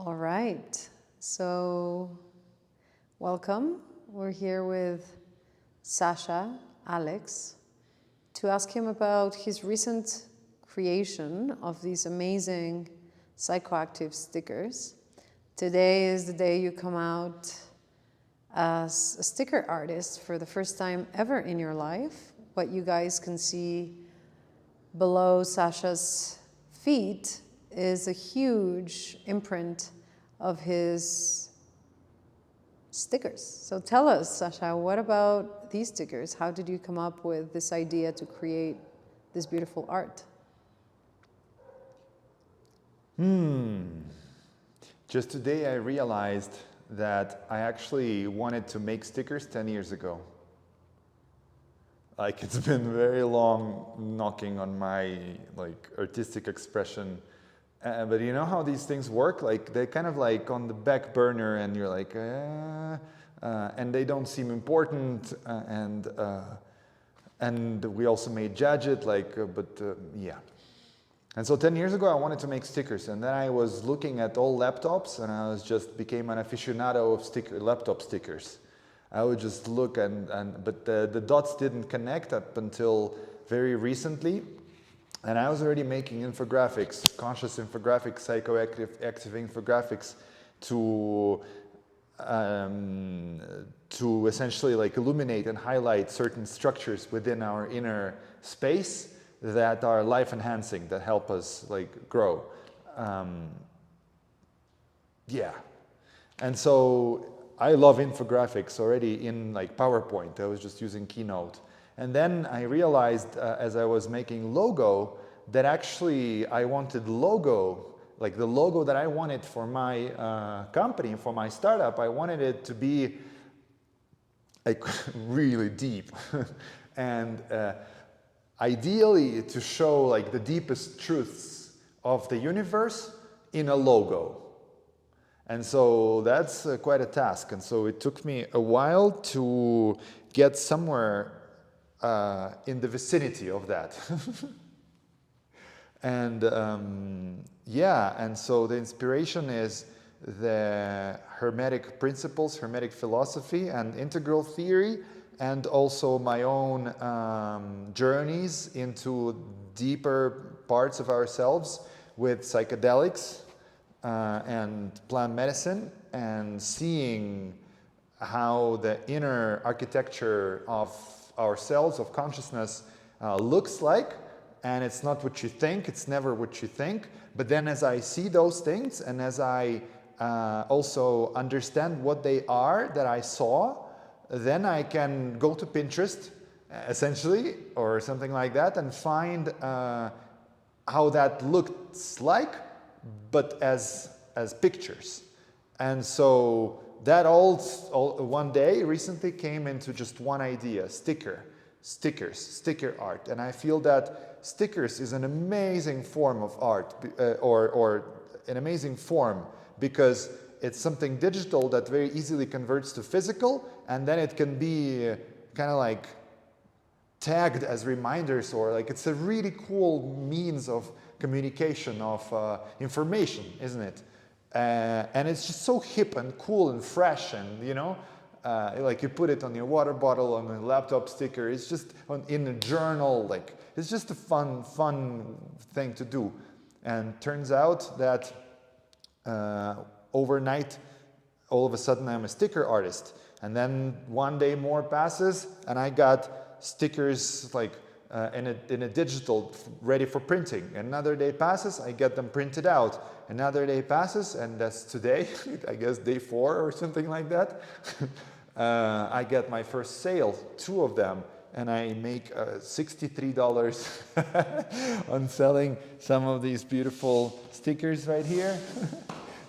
All right, so welcome. We're here with Sasha, Alex, to ask him about his recent creation of these amazing psychoactive stickers. Today is the day you come out as a sticker artist for the first time ever in your life. What you guys can see below Sasha's feet is a huge imprint of his stickers. So tell us, Sasha, what about these stickers? How did you come up with this idea to create this beautiful art? Just today I realized that I actually wanted to make stickers 10 years ago. Like, it's been very long knocking on my artistic expression. But you know how these things work? Like, they're kind of like on the back burner and you're like, and they don't seem important. And we also may judge it, yeah. And so 10 years ago, I wanted to make stickers. And then I was looking at all laptops and I became an aficionado of laptop stickers. I would just look but the dots didn't connect up until very recently. And I was already making infographics, conscious infographics, psychoactive infographics to essentially illuminate and highlight certain structures within our inner space that are life enhancing, that help us grow. Yeah. And so I love infographics already in PowerPoint. I was just using Keynote. And then I realized as I was making logo that actually I wanted logo, the logo that I wanted for my company, for my startup, I wanted it to be really deep. And ideally to show the deepest truths of the universe in a logo. And so that's quite a task. And so it took me a while to get somewhere in the vicinity of that. And and so the inspiration is the Hermetic principles, Hermetic philosophy and integral theory, and also my own journeys into deeper parts of ourselves with psychedelics and plant medicine, and seeing how the inner architecture of ourselves, of consciousness, looks like. And it's not what you think, it's never what you think. But then as I see those things, and as I also understand what they are that I saw, then I can go to Pinterest, essentially, or something like that, and find how that looks like, but as pictures. And so that all one day recently came into just one idea: sticker art. And I feel that stickers is an amazing form of art, or an amazing form, because it's something digital that very easily converts to physical, and then it can be kind of tagged as reminders, or it's a really cool means of communication, of information, isn't it? And it's just so hip and cool and fresh, and you put it on your water bottle, on a laptop sticker. It's just in a journal. It's just a fun thing to do. And turns out that overnight, all of a sudden, I'm a sticker artist. And then one day more passes, and I got stickers in a digital, ready for printing. Another day passes, I get them printed out. Another day passes, and that's today, I guess day 4 or something like that. I get my first sale, 2 of them, and I make $63 on selling some of these beautiful stickers right here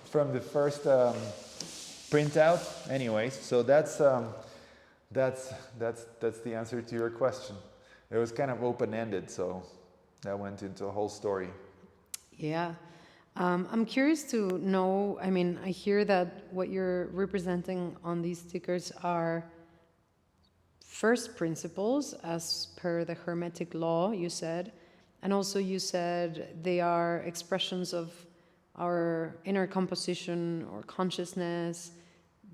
from the first printout. Anyways, so that's the answer to your question. It was kind of open-ended, so that went into a whole story. Yeah. I'm curious to know, I mean, I hear that what you're representing on these stickers are first principles as per the Hermetic law, you said. And also you said they are expressions of our inner composition or consciousness,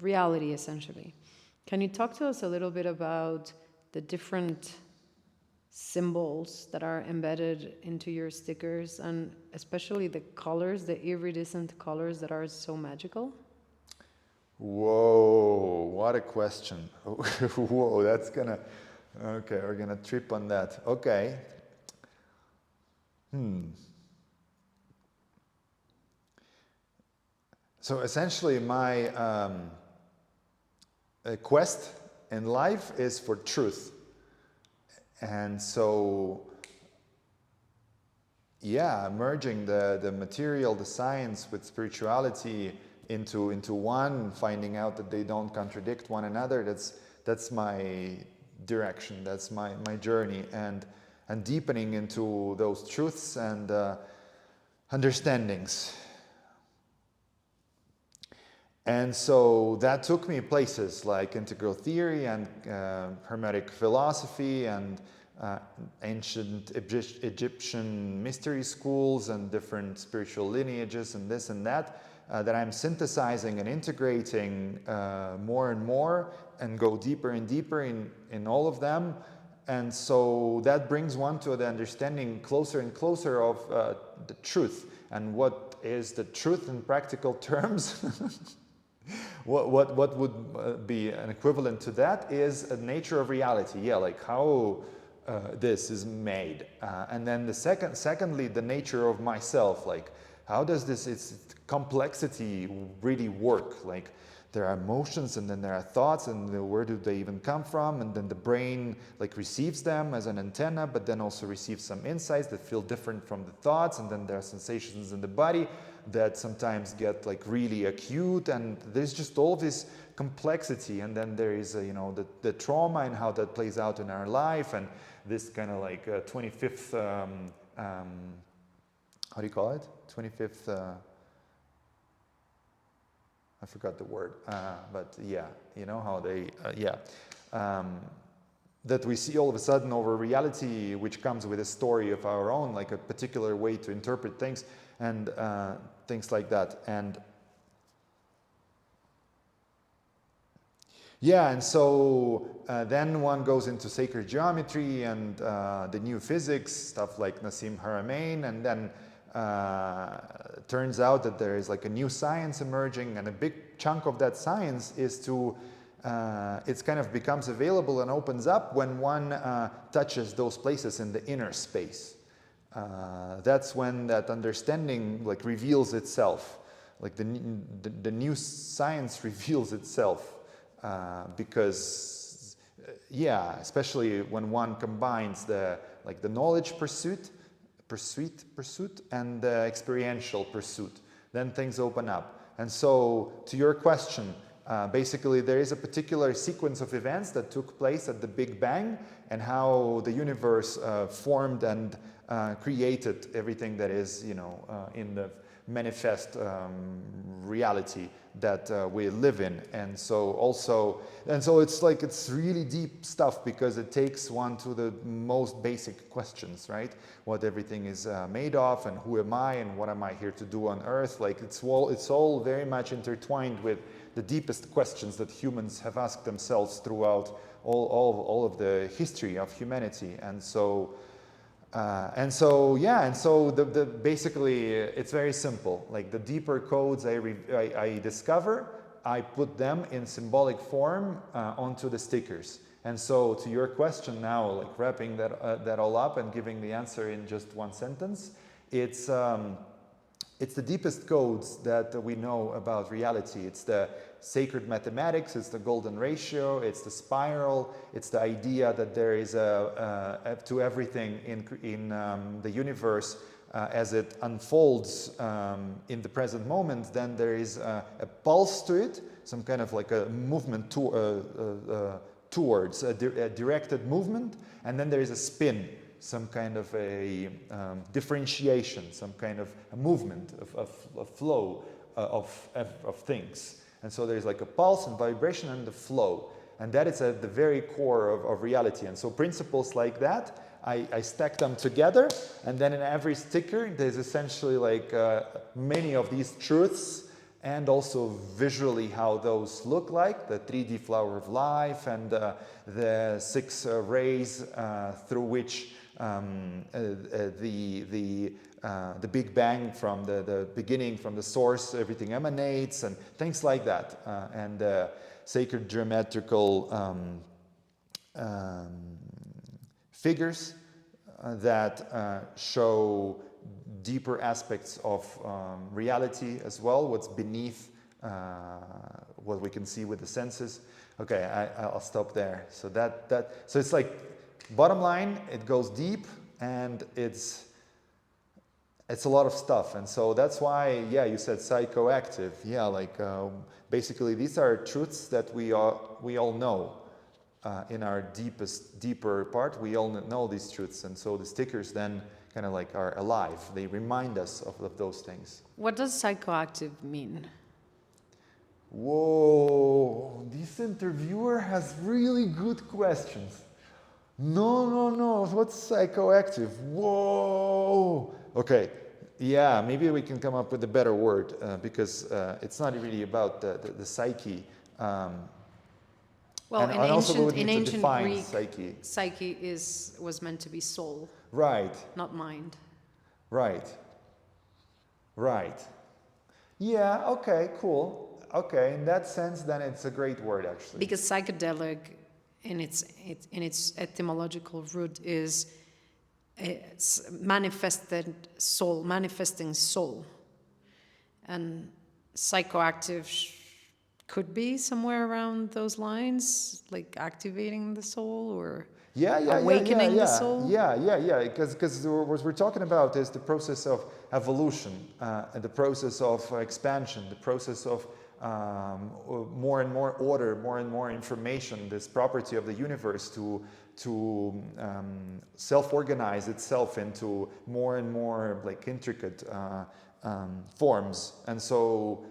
reality essentially. Can you talk to us a little bit about the different symbols that are embedded into your stickers, and especially the colors, the iridescent colors that are so magical? Whoa, what a question. Whoa, that's gonna, okay, we're gonna trip on that. Okay. So essentially my quest in life is for truth. And so, yeah, merging the material, the science with spirituality into one, finding out that they don't contradict one another, that's my direction, that's my journey, and deepening into those truths and understandings. And so that took me places like integral theory and Hermetic philosophy and ancient Egyptian mystery schools and different spiritual lineages and this and that, that I'm synthesizing and integrating more and more and go deeper and deeper in all of them. And so that brings one to the understanding closer and closer of the truth. And what is the truth in practical terms? What would be an equivalent to that is a nature of reality. Yeah, like how this is made. And then secondly, the nature of myself. Like how does its complexity really work? Like there are emotions and then there are thoughts, and where do they even come from? And then the brain like receives them as an antenna, but then also receives some insights that feel different from the thoughts. And then there are sensations in the body that sometimes get like really acute, and there's just all this complexity. And then there is the trauma and how that plays out in our life, and this kind of like 25th how do you call it, 25th I forgot the word, but yeah, you know how they that we see all of a sudden over reality, which comes with a story of our own, like a particular way to interpret things and things like that. And yeah, and so then one goes into sacred geometry and the new physics, stuff like Nassim Haramein, and then turns out that there is like a new science emerging, and a big chunk of that science is to it kind of becomes available and opens up when one touches those places in the inner space. That's when that understanding like reveals itself, like the new science reveals itself, because yeah, especially when one combines the knowledge pursuit and the experiential pursuit, then things open up. And so to your question, basically there is a particular sequence of events that took place at the Big Bang, and how the universe formed and created everything that is in the manifest reality that we live in. And so it's really deep stuff, because it takes one to the most basic questions, right? What everything is made of, and who am I, and what am I here to do on Earth? Like it's all very much intertwined with the deepest questions that humans have asked themselves throughout all of the history of humanity. And so basically it's very simple. Like the deeper codes I discover, I put them in symbolic form onto the stickers. And so to your question now, like wrapping that all up and giving the answer in just one sentence, it's the deepest codes that we know about reality. It's the sacred mathematics, it's the golden ratio, it's the spiral, it's the idea that there is to everything in the universe as it unfolds in the present moment. Then there is a pulse to it, some kind of like a movement towards a directed movement, and then there is a spin, some kind of a differentiation, some kind of a movement, of flow of things. And so there's like a pulse and vibration and the flow. And that is at the very core of reality. And so principles like that I stack them together, and then in every sticker there's essentially like many of these truths, and also visually how those look like, the 3D flower of life and the 6 rays through which the Big Bang from the beginning, from the source, everything emanates, and things like that, and sacred geometrical figures that show deeper aspects of reality as well, what's beneath what we can see with the senses. Okay, I'll stop there. So so it's like, bottom line, it goes deep, and it's a lot of stuff. And so that's why, yeah, you said psychoactive. Yeah, like basically these are truths that we all know. In our deeper part, we all know these truths, and so the stickers then kind of like are alive. They remind us of those things. What does psychoactive mean? Whoa, this interviewer has really good questions. No, what's psychoactive? Whoa. Okay, yeah, maybe we can come up with a better word because it's not really about the psyche. Well, and in ancient Greek, psyche was meant to be soul. Right. Not mind. Right. Yeah, okay, cool. Okay, in that sense, then it's a great word, actually. Because psychedelic, in its etymological root, is manifesting soul. And psychoactive could be somewhere around those lines, like activating the soul or awakening the soul. Yeah. Because what we're talking about is the process of evolution, and the process of expansion, the process of more and more order, more and more information, this property of the universe to self-organize itself into more and more like intricate forms. And so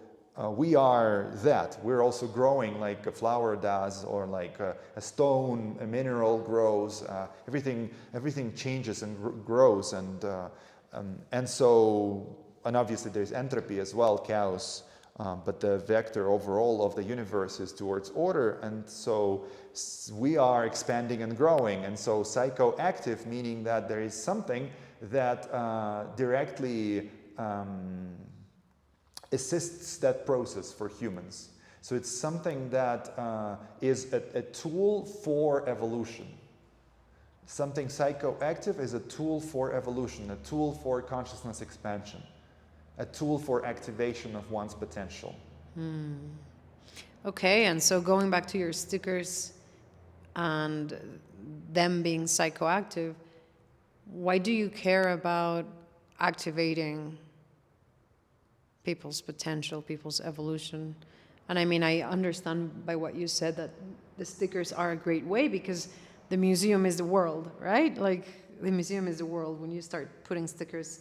we are that. We're also growing like a flower does, or like a stone, a mineral grows. Everything changes and grows, and obviously there's entropy as well, chaos. But the vector overall of the universe is towards order, and so we are expanding and growing. And so psychoactive, meaning that there is something that directly assists that process for humans. So it's something that is a tool for evolution. Something psychoactive is a tool for evolution, a tool for consciousness expansion, a tool for activation of one's potential. Okay, and so going back to your stickers and them being psychoactive, why do you care about activating people's potential, people's evolution? And I mean, I understand by what you said that the stickers are a great way, because the museum is the world, right? Like, the museum is the world. When you start putting stickers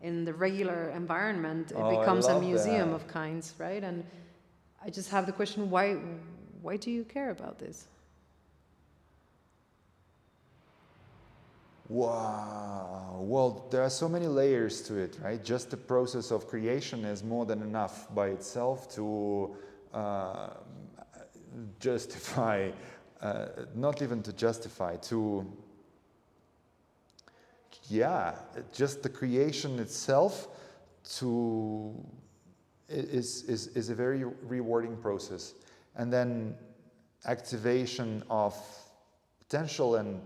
in the regular environment, it becomes a museum of kinds, right? And I just have the question, why do you care about this? Wow. Well, there are so many layers to it, right? Just the process of creation is more than enough by itself to justify, not even to justify, just the creation itself is a very rewarding process. And then activation of potential. And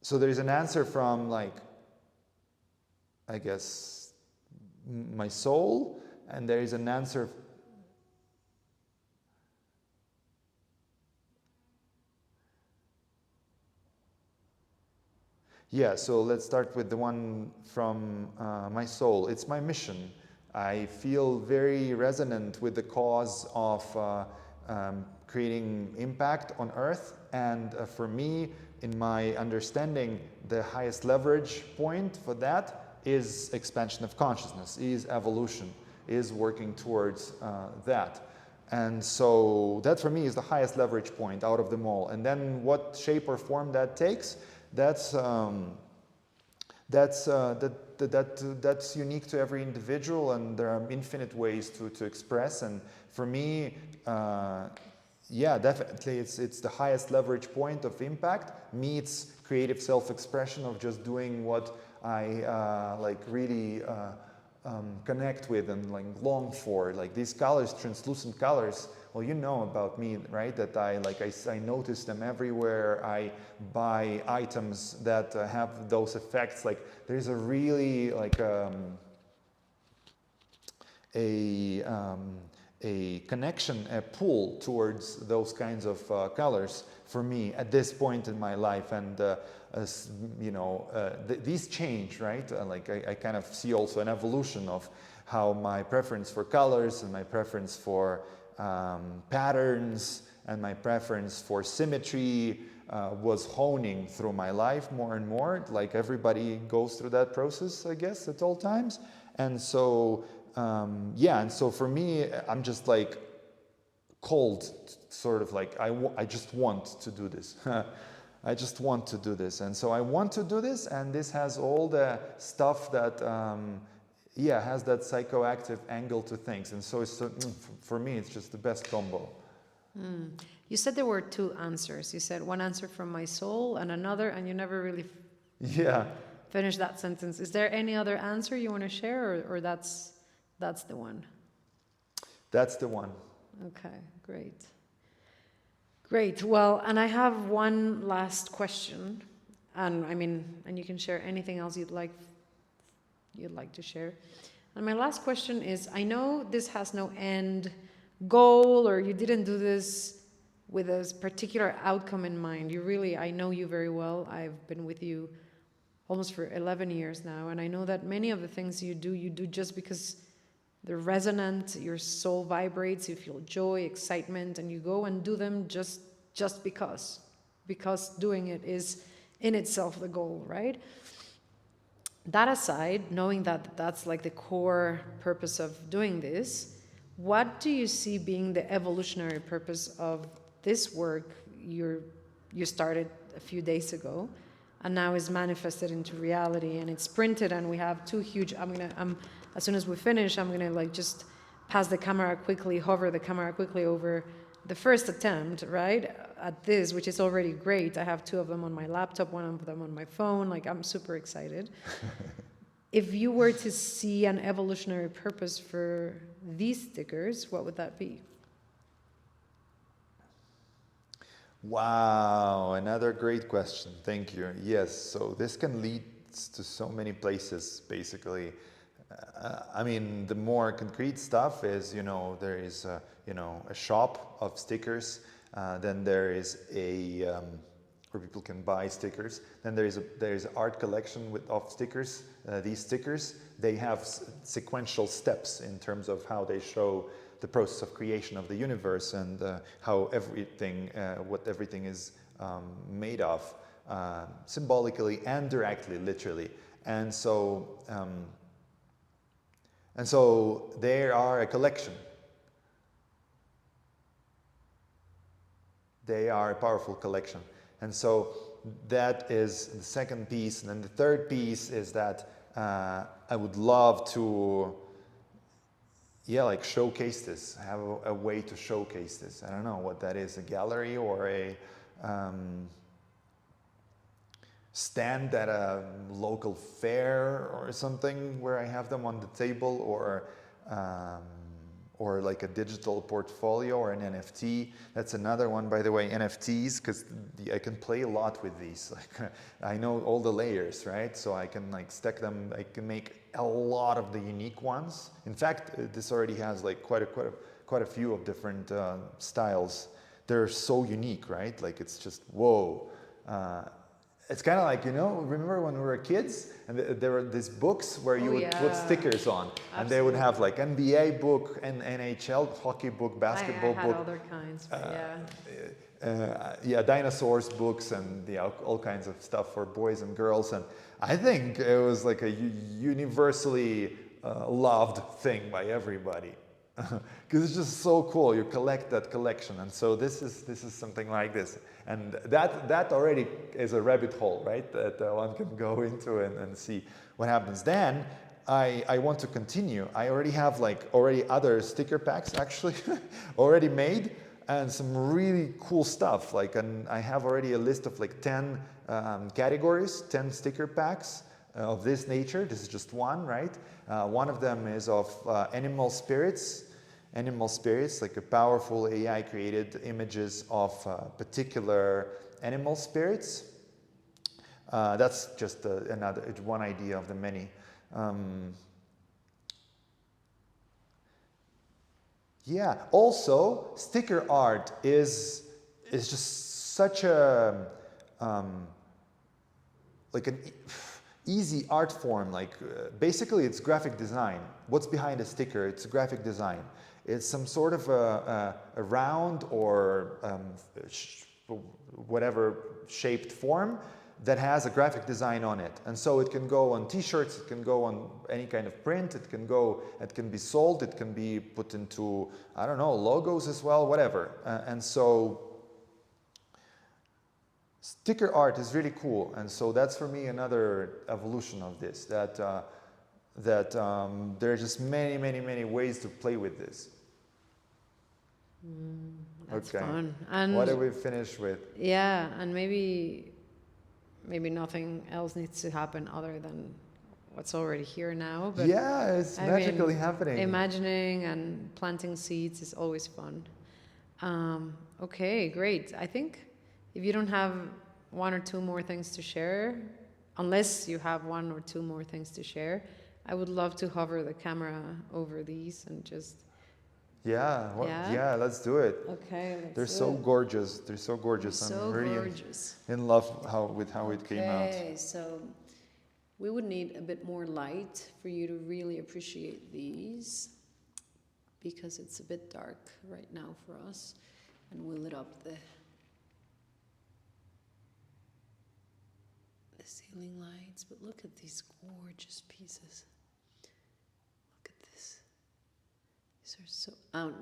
so there is an answer from, like, I guess, my soul, and there is an answer so let's start with the one from my soul. It's my mission. I feel very resonant with the cause of creating impact on Earth, and for me, in my understanding, the highest leverage point for that is expansion of consciousness, is evolution, is working towards that. And so that for me is the highest leverage point out of them all. And then what shape or form that takes, that's unique to every individual, and there are infinite ways to express. And for me, yeah, definitely it's the highest leverage point of impact meets creative self-expression of just doing what I like really connect with and like long for. Like these colors, translucent colors, well, you know about me, right? That I notice them everywhere. I buy items that have those effects. Like there's a really like a connection, a pull towards those kinds of colors for me at this point in my life. And as you know, these change, right? Like I kind of see also an evolution of how my preference for colors and my preference for patterns and my preference for symmetry was honing through my life more and more. Like everybody goes through that process, I guess, at all times. And so yeah, and so for me, I'm just like cold, sort of like I just want to do this. I just want to do this, and so I want to do this, and this has all the stuff that yeah, has that psychoactive angle to things, and so it's for me it's just the best combo. You said there were two answers. You said one answer from my soul and another, and you never really Yeah. finished that sentence. Is there any other answer you want to share, or that's the one? That's the one. Okay, great. Great. Well, and I have one last question, and I mean, and you can share anything else you'd like to share. And my last question is, I know this has no end goal, or you didn't do this with a particular outcome in mind. You really, I know you very well. I've been with you almost for 11 years now, and I know that many of the things you do just because they're resonant, your soul vibrates, you feel joy, excitement, and you go and do them just because doing it is in itself the goal, right? That aside, knowing that that's like the core purpose of doing this, what do you see being the evolutionary purpose of this work you started a few days ago and now is manifested into reality, and it's printed, and we have two huge, as soon as we finish, I'm gonna like just pass the camera quickly, hover the camera quickly over the first attempt, right, at this, which is already great. I have two of them on my laptop, one of them on my phone. Like, I'm super excited. If you were to see an evolutionary purpose for these stickers, what would that be? Wow, another great question. Thank you. Yes, so this can lead to so many places, basically. I mean, the more concrete stuff is, you know, there is, you know, a shop of stickers. Then there is a where people can buy stickers. Then there is an art collection of stickers. These stickers, they have sequential steps in terms of how they show the process of creation of the universe and how everything, what everything is made of, symbolically and directly, literally. And so they are a collection. They are a powerful collection. And so that is the second piece. And then the third piece is that I would love to, yeah, like showcase this, have a way to showcase this. I don't know what that is, a gallery or a stand at a local fair or something where I have them on the table, or like a digital portfolio or an NFT. That's another one, by the way, NFTs, because I can play a lot with these. Like, I know all the layers, right? So I can like stack them. I can make a lot of the unique ones. In fact, this already has like quite a few of different styles. They're so unique, right? Like it's just whoa. It's kind of like, you know, remember when we were kids and there were these books where you would put stickers on. Absolutely. And they would have like NBA book and NHL hockey book, basketball book. I had other kinds, but yeah, dinosaurs books and all kinds of stuff for boys and girls. And I think it was like a universally loved thing by everybody. because it's just so cool. You collect that collection, and so this is something like this, and that already is a rabbit hole, right? That one can go into and see what happens. Then I want to continue. I already have like other sticker packs actually already made, and some really cool stuff. Like, and I have already a list of like 10 categories, 10 sticker packs of this nature. This is just one, right? One of them is of animal spirits. Animal spirits, like a powerful AI created images of particular animal spirits. That's just one idea of the many. Yeah. Also, sticker art is just such a like an easy art form. Like basically, it's graphic design. What's behind a sticker? It's graphic design. It's some sort of a round or whatever shaped form that has a graphic design on it. And so it can go on t-shirts, it can go on any kind of print, it can be sold, it can be put into, I don't know, logos as well, whatever. And so sticker art is really cool. And so that's for me another evolution of this, that there are just many ways to play with this. That's okay. fun. And what did we finish with? Yeah, and maybe nothing else needs to happen other than what's already here now. But yeah, it's magically happening. Imagining and planting seeds is always fun. Okay, great. I think if you don't have one or two more things to share, unless you have one or two more things to share, I would love to hover the camera over these and just... Yeah, let's do it. Okay, They're so gorgeous. They're so gorgeous. I'm really in love with how it came out. Okay, so we would need a bit more light for you to really appreciate these, because it's a bit dark right now for us, and we'll lit up the ceiling lights. But look at these gorgeous pieces. Are so,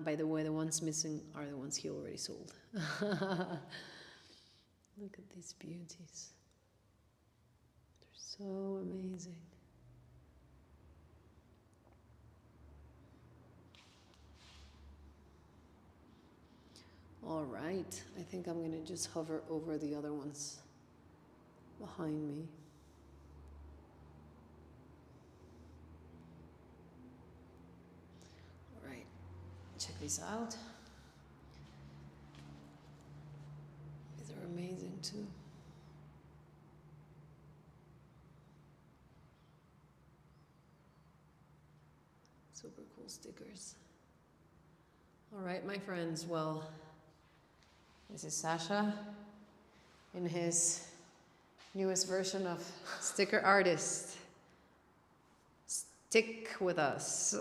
by the way, the ones missing are the ones he already sold. Look at these beauties. They're so amazing. All right, I think I'm going to just hover over the other ones behind me. Check these out. These are amazing too. Super cool stickers. All right, my friends. Well, this is Sasha in his newest version of Sticker Artist. Stick with us.